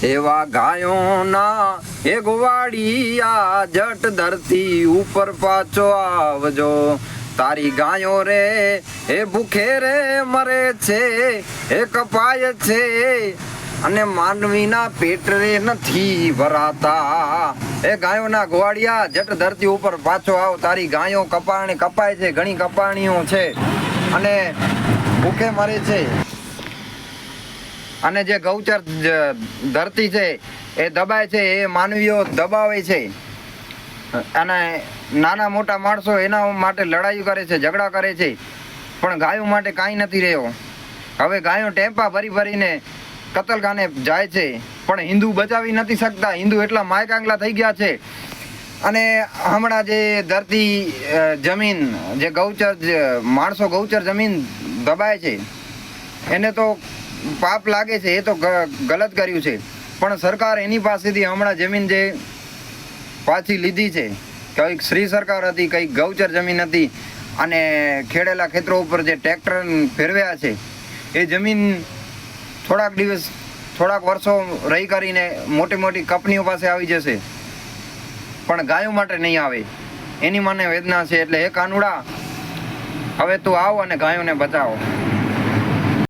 એવા ગાયોના એ ગોવાળિયા જટ ધરતી ઉપર પાછો આવજો. તારી ગાયો રે એ ભૂખે રે મરે છે, એ કપાય છે અને માનવીના પેટ રે નથી ભરાતા. એ ગાયોના ગોવાળિયા જટ ધરતી ઉપર પાછો આવ. તારી ગાયો કપાય છે, ઘણી કપાણીઓ છે અને ભૂખે મરે છે. અને જે ગૌચર ધરતી છે એ દબાય છે, એ માનવીઓ દબાવે છે અને નાના મોટા માણસો એના માટે લડાઈ કરે છે, ઝઘડા કરે છે, પણ ગાયો માટે કાંઈ નથી રહ્યો. હવે ગાયો ટેમ્પા ભરી ભરીને કતલખાને જાય છે, પણ હિન્દુ બચાવી નથી શકતા. હિન્દુ એટલા માયકાંગલા થઈ ગયા છે. અને હમણાં જે ધરતી જમીન જે ગૌચર માણસો ગૌચર જમીન દબાય છે એને તો પાપ લાગે છે, એ તો ગલત કર્યું છે. પણ સરકાર એની પાસેથી હમણાં જમીન જે પાછી લીધી છે, કંઈક શ્રી સરકાર હતી, કંઈક ગૌચર જમીન હતી, અને ખેડેલા ખેતરો ઉપર જે ટ્રેક્ટર ફેરવ્યા છે એ જમીન થોડાક વર્ષો રહી કરીને મોટી મોટી કંપનીઓ પાસે આવી જશે, પણ ગાયો માટે નહીં આવે. એની મને વેદના છે. એટલે હે કાનુડા, હવે તું આવ અને ગાયોને બચાવો.